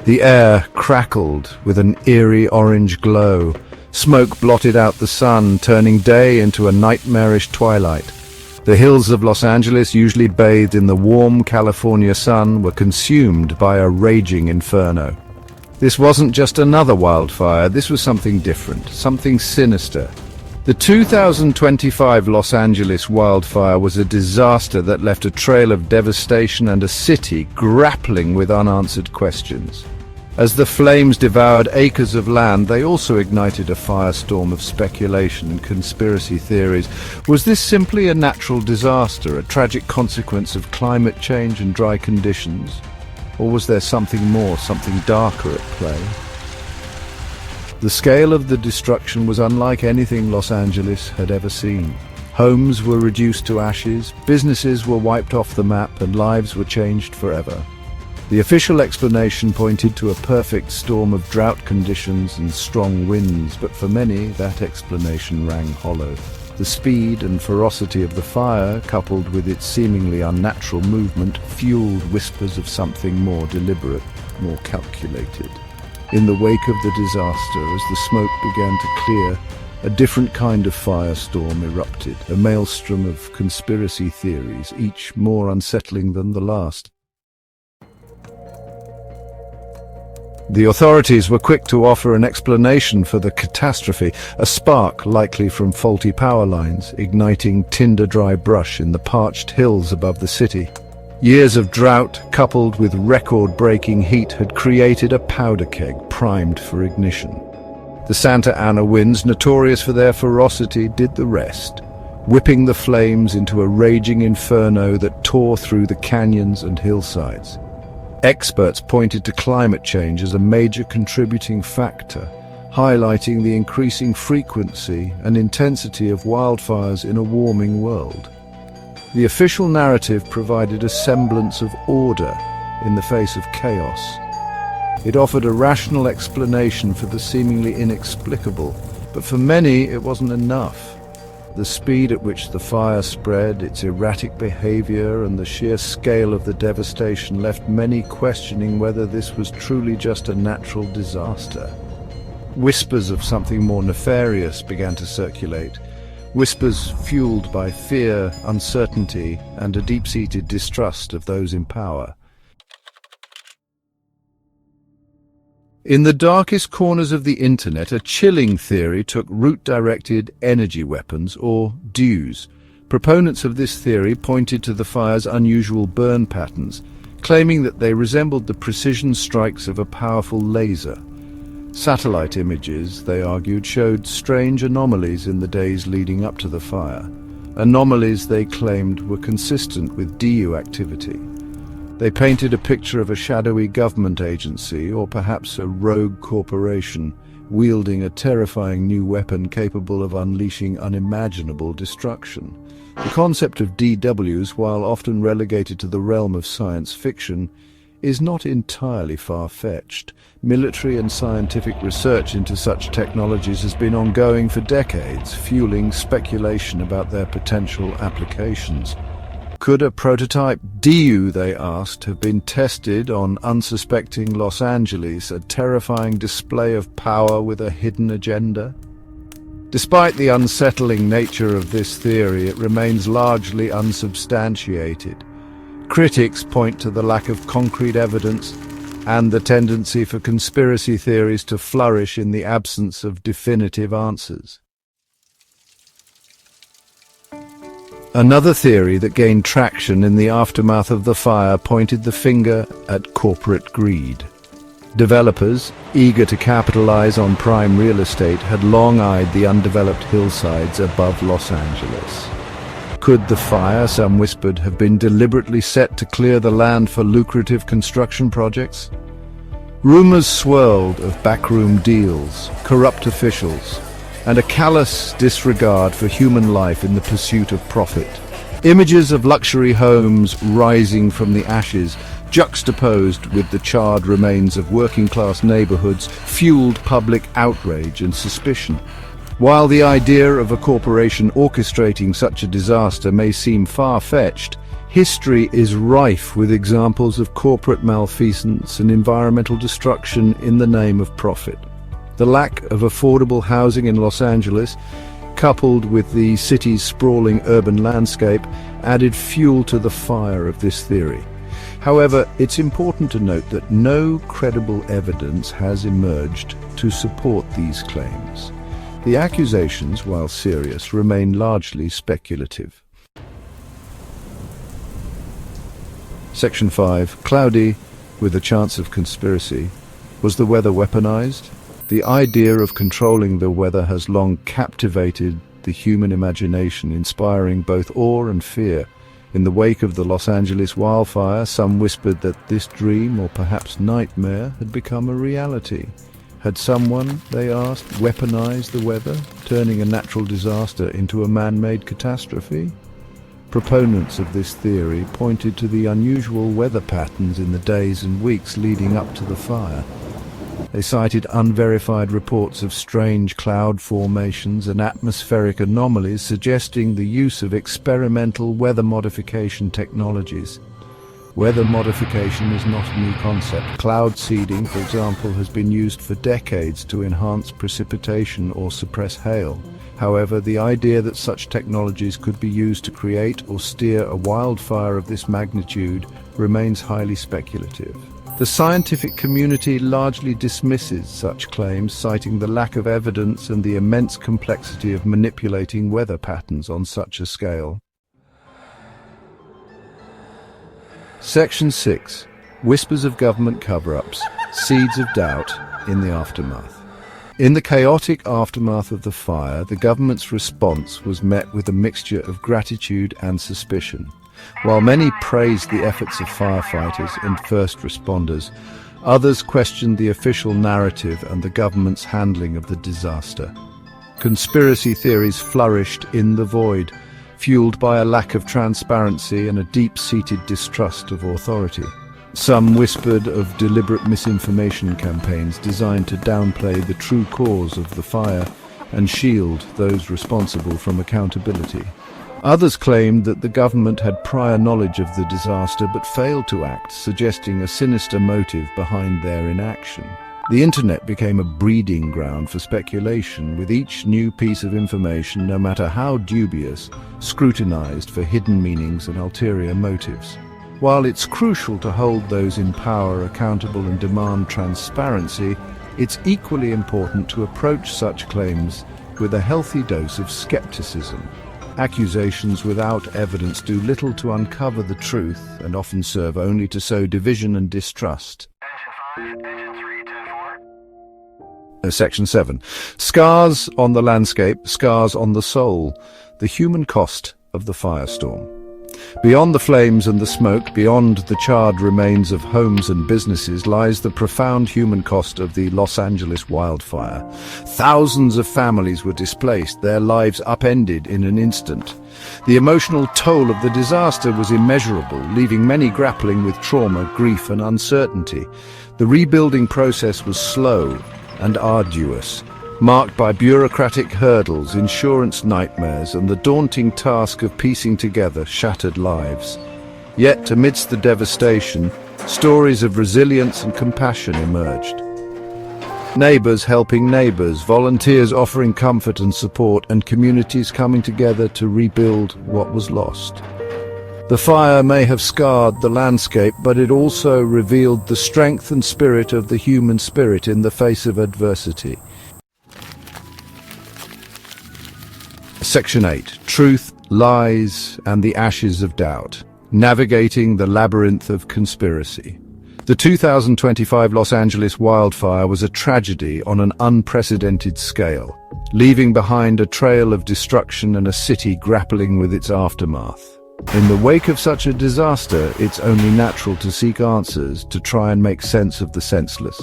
The air crackled with an eerie orange glow. Smoke blotted out the sun, turning day into a nightmarish twilight. The hills of Los Angeles, usually bathed in the warm California sun, were consumed by a raging inferno. This wasn't just another wildfire, this was something different, something sinister. The 2025 Los Angeles wildfire was a disaster that left a trail of devastation and a city grappling with unanswered questions. As the flames devoured acres of land, they also ignited a firestorm of speculation and conspiracy theories. Was this simply a natural disaster, a tragic consequence of climate change and dry conditions? Or was there something more, something darker at play? The scale of the destruction was unlike anything Los Angeles had ever seen. Homes were reduced to ashes, businesses were wiped off the map, and lives were changed forever. The official explanation pointed to a perfect storm of drought conditions and strong winds, but for many, that explanation rang hollow. The speed and ferocity of the fire, coupled with its seemingly unnatural movement, fueled whispers of something more deliberate, more calculated. In the wake of the disaster, as the smoke began to clear, a different kind of firestorm erupted, a maelstrom of conspiracy theories, each more unsettling than the last. The authorities were quick to offer an explanation for the catastrophe, a spark likely from faulty power lines, igniting tinder-dry brush in the parched hills above the city. Years of drought, coupled with record-breaking heat, had created a powder keg primed for ignition. The Santa Ana winds, notorious for their ferocity, did the rest, whipping the flames into a raging inferno that tore through the canyons and hillsides. Experts pointed to climate change as a major contributing factor, highlighting the increasing frequency and intensity of wildfires in a warming world. The official narrative provided a semblance of order in the face of chaos. It offered a rational explanation for the seemingly inexplicable, but for many it wasn't enough. The speed at which the fire spread, its erratic behavior, and the sheer scale of the devastation left many questioning whether this was truly just a natural disaster. Whispers of something more nefarious began to circulate, whispers fueled by fear, uncertainty, and a deep-seated distrust of those in power. In the darkest corners of the internet, a chilling theory took root: directed energy weapons, or DEWs. Proponents of this theory pointed to the fire's unusual burn patterns, claiming that they resembled the precision strikes of a powerful laser. Satellite images, they argued, showed strange anomalies in the days leading up to the fire. Anomalies they claimed were consistent with DEW activity. They painted a picture of a shadowy government agency, or perhaps a rogue corporation, wielding a terrifying new weapon capable of unleashing unimaginable destruction. The concept of DWs, while often relegated to the realm of science fiction, is not entirely far-fetched. Military and scientific research into such technologies has been ongoing for decades, fueling speculation about their potential applications. Could a prototype DEW, they asked, have been tested on unsuspecting Los Angeles, a terrifying display of power with a hidden agenda? Despite the unsettling nature of this theory, it remains largely unsubstantiated. Critics point to the lack of concrete evidence and the tendency for conspiracy theories to flourish in the absence of definitive answers. Another theory that gained traction in the aftermath of the fire pointed the finger at corporate greed. Developers, eager to capitalize on prime real estate, had long eyed the undeveloped hillsides above Los Angeles. Could the fire, some whispered, have been deliberately set to clear the land for lucrative construction projects? Rumors swirled of backroom deals, corrupt officials, and a callous disregard for human life in the pursuit of profit. Images of luxury homes rising from the ashes, juxtaposed with the charred remains of working-class neighborhoods, fueled public outrage and suspicion. While the idea of a corporation orchestrating such a disaster may seem far-fetched, History is rife with examples of corporate malfeasance and environmental destruction in the name of profit. The lack of affordable housing in Los Angeles, coupled with the city's sprawling urban landscape, added fuel to the fire of this theory. However, it's important to note that no credible evidence has emerged to support these claims. The accusations, while serious, remain largely speculative. Section 5. Cloudy, with a chance of conspiracy. Was the weather weaponized? The idea of controlling the weather has long captivated the human imagination, inspiring both awe and fear. In the wake of the Los Angeles wildfire, some whispered that this dream, or perhaps nightmare, had become a reality. Had someone, they asked, weaponized the weather, turning a natural disaster into a man-made catastrophe? Proponents of this theory pointed to the unusual weather patterns in the days and weeks leading up to the fire. They cited unverified reports of strange cloud formations and atmospheric anomalies, suggesting the use of experimental weather modification technologies. Weather modification is not a new concept. Cloud seeding, for example, has been used for decades to enhance precipitation or suppress hail. However, the idea that such technologies could be used to create or steer a wildfire of this magnitude remains highly speculative. The scientific community largely dismisses such claims, citing the lack of evidence and the immense complexity of manipulating weather patterns on such a scale. Section 6. Whispers of government cover-ups, seeds of doubt in the aftermath. In the chaotic aftermath of the fire, the government's response was met with a mixture of gratitude and suspicion. While many praised the efforts of firefighters and first responders, others questioned the official narrative and the government's handling of the disaster. Conspiracy theories flourished in the void, fueled by a lack of transparency and a deep-seated distrust of authority. Some whispered of deliberate misinformation campaigns designed to downplay the true cause of the fire and shield those responsible from accountability. Others claimed that the government had prior knowledge of the disaster but failed to act, suggesting a sinister motive behind their inaction. The internet became a breeding ground for speculation, with each new piece of information, no matter how dubious, scrutinized for hidden meanings and ulterior motives. While it's crucial to hold those in power accountable and demand transparency, it's equally important to approach such claims with a healthy dose of skepticism. Accusations without evidence do little to uncover the truth and often serve only to sow division and distrust. Section 7. Scars on the landscape, scars on the soul. The human cost of the firestorm. Beyond the flames and the smoke, beyond the charred remains of homes and businesses, lies the profound human cost of the Los Angeles wildfire. Thousands of families were displaced, their lives upended in an instant. The emotional toll of the disaster was immeasurable, leaving many grappling with trauma, grief, and uncertainty. The rebuilding process was slow and arduous, marked by bureaucratic hurdles, insurance nightmares, and the daunting task of piecing together shattered lives. Yet, amidst the devastation, stories of resilience and compassion emerged. Neighbors helping neighbors, volunteers offering comfort and support, and communities coming together to rebuild what was lost. The fire may have scarred the landscape, but it also revealed the strength and spirit of the human spirit in the face of adversity. Section 8. Truth, Lies, and the Ashes of Doubt. Navigating the Labyrinth of Conspiracy. The 2025 Los Angeles wildfire was a tragedy on an unprecedented scale, leaving behind a trail of destruction and a city grappling with its aftermath. In the wake of such a disaster, it's only natural to seek answers, to try and make sense of the senseless.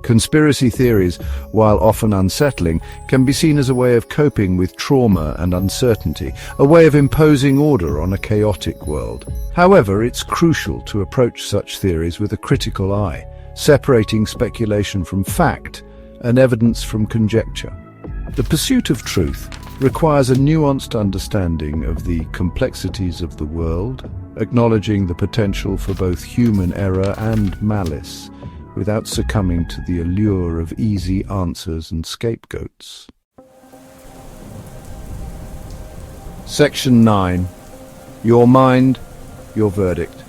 Conspiracy theories, while often unsettling, can be seen as a way of coping with trauma and uncertainty, a way of imposing order on a chaotic world. However, it's crucial to approach such theories with a critical eye, separating speculation from fact and evidence from conjecture. The pursuit of truth requires a nuanced understanding of the complexities of the world, acknowledging the potential for both human error and malice, without succumbing to the allure of easy answers and scapegoats. Section 9. Your mind, your verdict.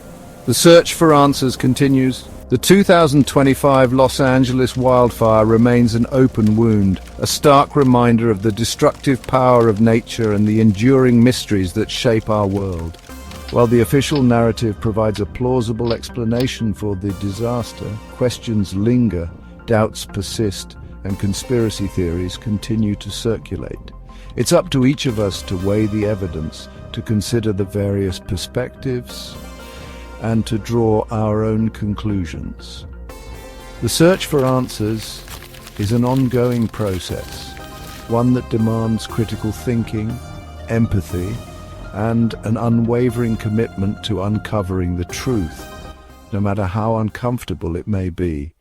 The search for answers continues. The 2025 Los Angeles wildfire remains an open wound, a stark reminder of the destructive power of nature and the enduring mysteries that shape our world. While the official narrative provides a plausible explanation for the disaster, questions linger, doubts persist, and conspiracy theories continue to circulate. It's up to each of us to weigh the evidence, to consider the various perspectives, and to draw our own conclusions. The search for answers is an ongoing process, one that demands critical thinking, empathy, and an unwavering commitment to uncovering the truth, no matter how uncomfortable it may be.